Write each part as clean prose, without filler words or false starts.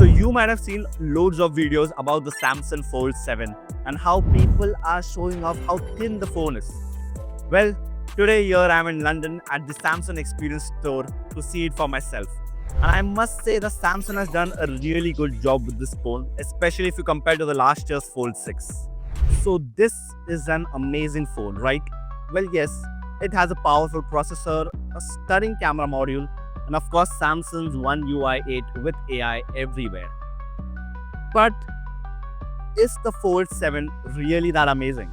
So you might have seen loads of videos about the Samsung Fold 7 and how people are showing off how thin the phone is. Well, today here I am in London at the Samsung Experience store to see it for myself. And I must say that Samsung has done a really good job with this phone, especially if you compare to the last year's Fold 6. So this is an amazing phone, right? Well, yes, it has a powerful processor, a stunning camera module, and of course Samsung's One UI 8 with AI everywhere. But is the Fold 7 really that amazing?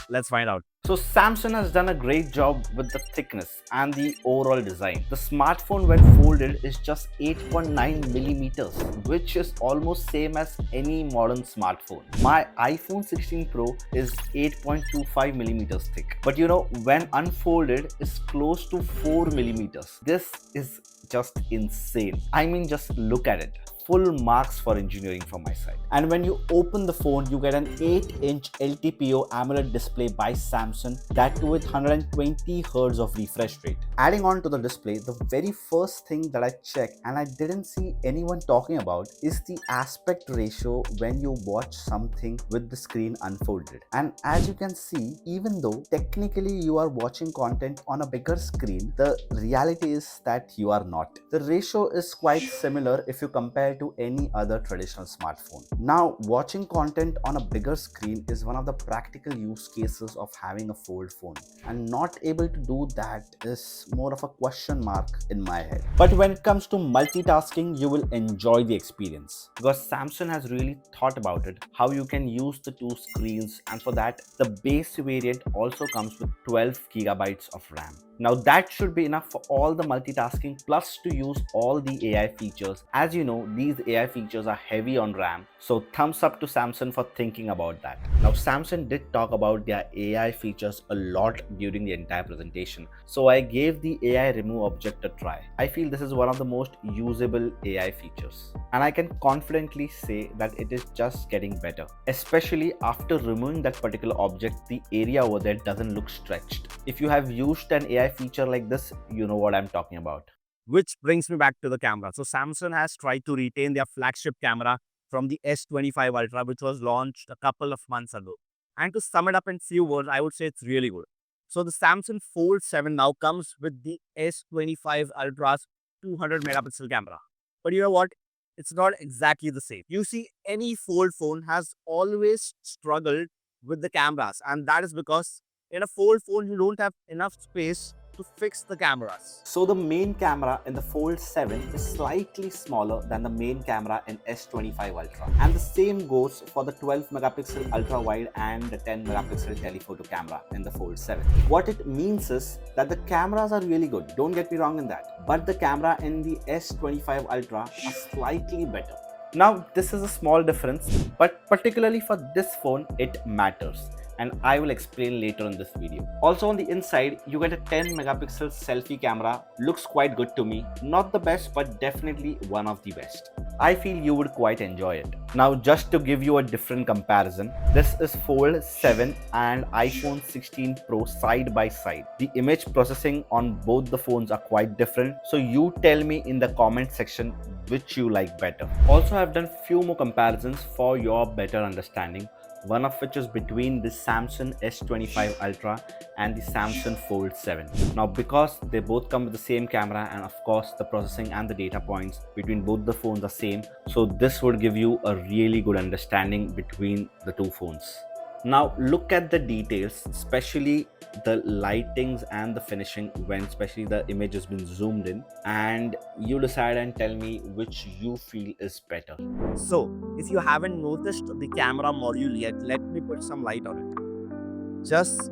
Let's find out. So Samsung has done a great job with the thickness and the overall design. The smartphone when folded is just 8.9 millimeters, which is almost same as any modern smartphone. My iPhone 16 Pro is 8.25 millimeters thick, but when unfolded is close to 4 millimeters. This is just insane. I mean, just look at it. Full marks for engineering from my side. And when you open the phone, you get an 8-inch LTPO AMOLED display by Samsung, that too with 120 Hz of refresh rate. Adding on to the display, the very first thing that I checked and I didn't see anyone talking about is the aspect ratio when you watch something with the screen unfolded. And as you can see, even though technically you are watching content on a bigger screen, the reality is that you are not. The ratio is quite similar if you compare to any other traditional smartphone. Now, watching content on a bigger screen is one of the practical use cases of having a fold phone, and not able to do that is more of a question mark in my head. But when it comes to multitasking, you will enjoy the experience because Samsung has really thought about it, how you can use the two screens, and for that the base variant also comes with 12 gigabytes of RAM. Now that should be enough for all the multitasking, plus to use all the AI features. As you know, these AI features are heavy on RAM, so thumbs up to Samsung for thinking about that. Now Samsung did talk about their AI features a lot during the entire presentation, so I gave the AI remove object a try. I feel this is one of the most usable AI features, and I can confidently say that it is just getting better. Especially after removing that particular object, the area over there doesn't look stretched. If you have used an AI feature like this, you know what I'm talking about. Which brings me back to the camera. So Samsung has tried to retain their flagship camera from the S25 Ultra, which was launched a couple of months ago. And to sum it up in few words, I would say it's really good. So the Samsung Fold 7 now comes with the S25 Ultra's 200 megapixel camera. But you know what? It's not exactly the same. You see, any Fold phone has always struggled with the cameras, and that is because in a Fold phone, you don't have enough space to fix the cameras. So the main camera in the Fold 7 is slightly smaller than the main camera in S25 Ultra. And the same goes for the 12 megapixel ultra wide and the 10 megapixel telephoto camera in the Fold 7. What it means is that the cameras are really good, don't get me wrong in that, but the camera in the S25 Ultra are slightly better. Now this is a small difference, but particularly for this phone it matters, and I will explain later in this video. Also on the inside, you get a 10 megapixel selfie camera. Looks quite good to me. Not the best, but definitely one of the best. I feel you would quite enjoy it. Now just to give you a different comparison, this is Fold 7 and iPhone 16 Pro side by side. The image processing on both the phones are quite different. So you tell me in the comment section which you like better. Also, I've done few more comparisons for your better understanding, one of which is between the Samsung S25 Ultra and the Samsung Fold 7. Now because they both come with the same camera, and of course the processing and the data points between both the phones are same, so this would give you a really good understanding between the two phones. Now look at the details, especially the lightings and the finishing when especially the image has been zoomed in, and you decide and tell me which you feel is better. So if you haven't noticed the camera module yet, let me put some light on it. Just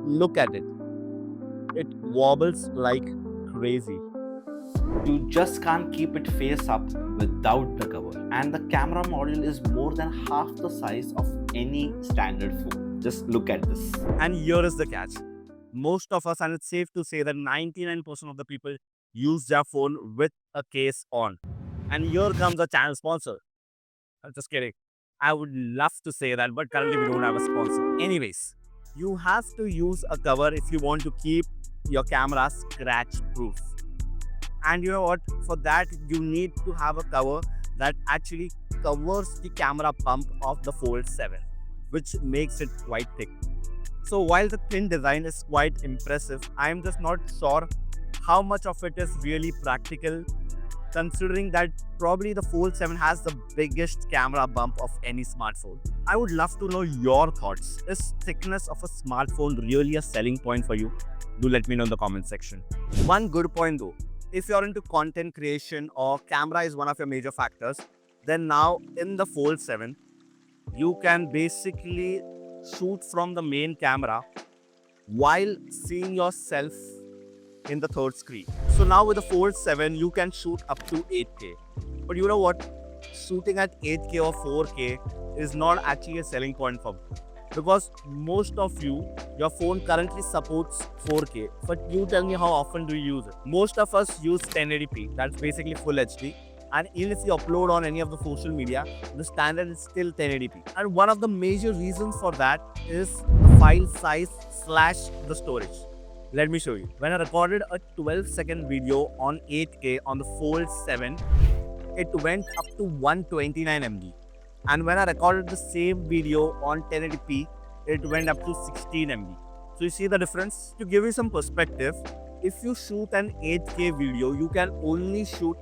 look at it. It wobbles like crazy. You just can't keep it face up without the cover, and the camera module is more than half the size of any standard phone. Just look at this. And here is the catch. Most of us, and it's safe to say that 99% of the people use their phone with a case on. And here comes a channel sponsor. I'm just kidding. I would love to say that, but currently we don't have a sponsor. Anyways, you have to use a cover if you want to keep your camera scratch proof. And you know what? For that, you need to have a cover that actually covers the camera bump of the Fold 7, which makes it quite thick. So while the thin design is quite impressive, I am just not sure how much of it is really practical, considering that probably the Fold 7 has the biggest camera bump of any smartphone. I would love to know your thoughts. Is thickness of a smartphone really a selling point for you? Do let me know in the comment section. One good point though, if you're into content creation or camera is one of your major factors, then now in the Fold 7, you can basically shoot from the main camera while seeing yourself in the third screen. So now with the Fold 7, you can shoot up to 8K. But you know what? Shooting at 8K or 4K is not actually a selling point for me. Because most of you, your phone currently supports 4K. But you tell me, how often do you use it? Most of us use 1080p, that's basically full HD. And even if you upload on any of the social media, the standard is still 1080p. And one of the major reasons for that is the file size slash the storage. Let me show you. When I recorded a 12-second video on 8K on the Fold 7, it went up to 129 MB. And when I recorded the same video on 1080p, it went up to 16 MB. So you see the difference? To give you some perspective, if you shoot an 8K video, you can only shoot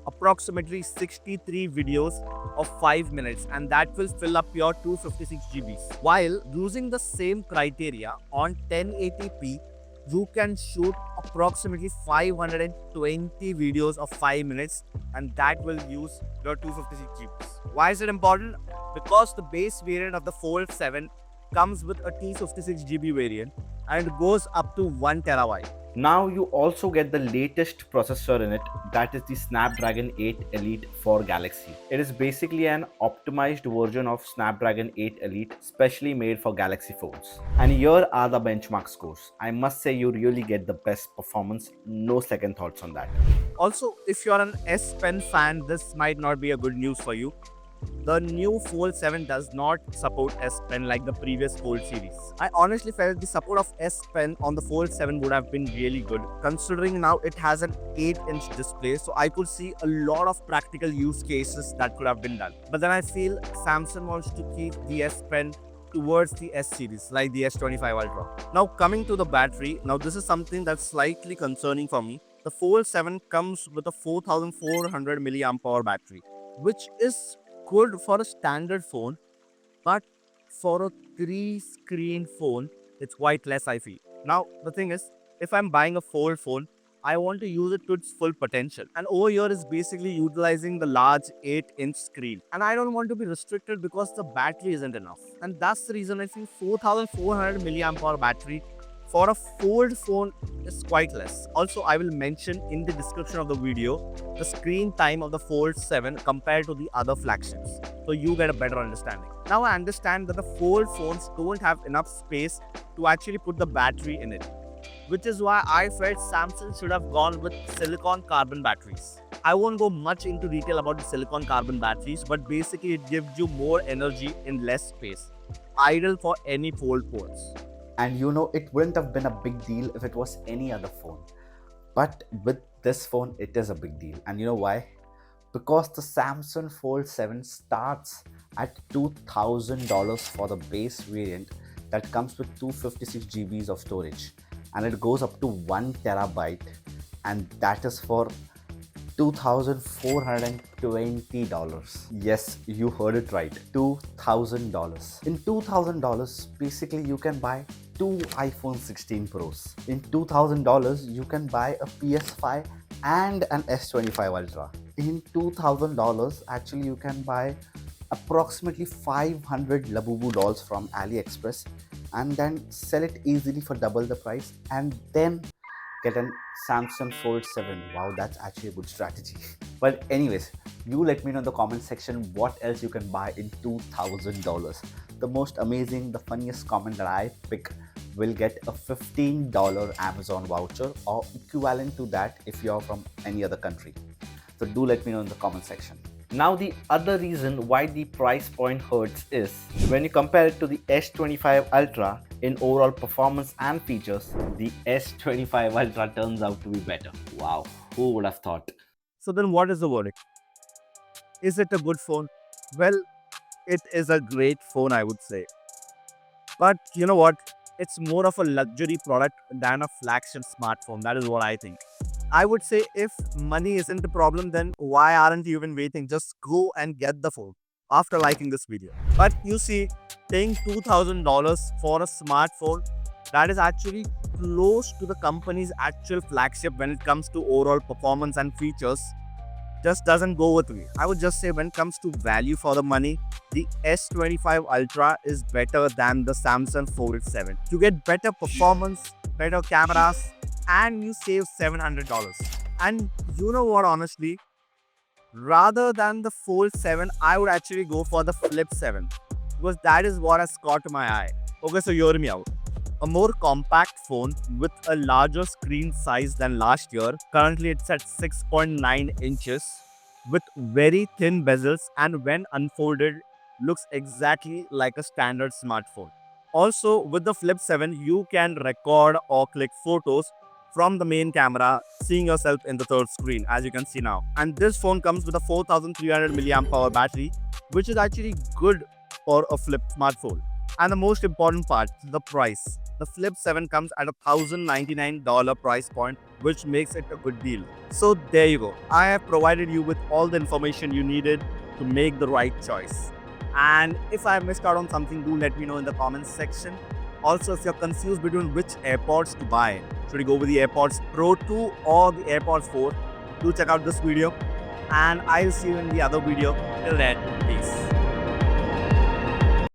approximately 63 videos of 5 minutes, and that will fill up your 256 GBs. While using the same criteria on 1080p, you can shoot approximately 520 videos of 5 minutes, and that will use your 256 GBs. Why is it important? Because the base variant of the Fold 7 comes with a 256 GB variant and it goes up to 1 terabyte. Now you also get the latest processor in it, that is the Snapdragon 8 Elite for Galaxy. It is basically an optimized version of Snapdragon 8 Elite, specially made for Galaxy phones. And here are the benchmark scores. I must say you really get the best performance, no second thoughts on that. Also, if you're an S Pen fan, this might not be a good news for you. The new Fold 7 does not support S Pen like the previous Fold series. I honestly felt the support of S Pen on the Fold 7 would have been really good, considering now it has an 8-inch display, so I could see a lot of practical use cases that could have been done. But then I feel Samsung wants to keep the S Pen towards the S series, like the S25 Ultra. Now coming to the battery, now this is something that's slightly concerning for me. The Fold 7 comes with a 4400 mAh battery, which is good for a standard phone, but for a 3-screen phone, it's quite less, I feel. Now, the thing is, if I'm buying a Fold phone, I want to use it to its full potential. And over here is basically utilizing the large 8-inch screen. And I don't want to be restricted because the battery isn't enough. And that's the reason I feel 4400 mAh battery for a Fold phone is quite less. Also, I will mention in the description of the video the screen time of the Fold 7 compared to the other flagships, so you get a better understanding. Now I understand that the Fold phones don't have enough space to actually put the battery in it, which is why I felt Samsung should have gone with silicon carbon batteries. I won't go much into detail about the silicon carbon batteries, but basically it gives you more energy in less space, ideal for any Fold phones. And you know, it wouldn't have been a big deal if it was any other phone. But with this phone, it is a big deal. And you know why? Because the Samsung Fold 7 starts at $2,000 for the base variant that comes with 256 GBs of storage. And it goes up to 1 terabyte. And that is for $2,420. Yes, you heard it right. $2,000. In $2,000, basically you can buy two iPhone 16 Pros. In $2,000, you can buy a PS5 and an S25 Ultra. In $2,000, actually you can buy approximately 500 Labubu dolls from AliExpress and then sell it easily for double the price and then get an Samsung Fold 7. Wow, that's actually a good strategy. But anyways, you let me know in the comment section what else you can buy in $2,000. The most amazing, the funniest comment that I pick will get a $15 Amazon voucher or equivalent to that if you're from any other country. So do let me know in the comment section. Now the other reason why the price point hurts is when you compare it to the S25 Ultra in overall performance and features, the S25 Ultra turns out to be better. Wow, who would have thought? So then what is the verdict? Is it a good phone? Well, it is a great phone, I would say. But you know what? It's more of a luxury product than a flagship smartphone. That is what I think. I would say if money isn't the problem, then why aren't you even waiting? Just go and get the phone after liking this video. But you see, paying $2,000 for a smartphone, that is actually close to the company's actual flagship when it comes to overall performance and features, just doesn't go with me. I would just say when it comes to value for the money, the S25 Ultra is better than the Samsung Fold 7. You get better performance, better cameras, and you save $700. And you know what, honestly, rather than the Fold 7, I would actually go for the Flip 7 because that is what has caught my eye. Okay, so hear me out. A more compact phone with a larger screen size than last year. Currently, it's at 6.9 inches with very thin bezels, and when unfolded, looks exactly like a standard smartphone. Also, with the Flip 7, you can record or click photos from the main camera, seeing yourself in the third screen, as you can see now. And this phone comes with a 4300 milliamp hour battery, which is actually good for a flip smartphone. And the most important part, the price. The Flip 7 comes at a $1,099 price point, which makes it a good deal. So there you go. I have provided you with all the information you needed to make the right choice. And if I missed out on something, do let me know in the comments section. Also, if you're confused between which AirPods to buy, should you go with the AirPods Pro 2 or the AirPods 4, do check out this video. And I'll see you in the other video. Till then,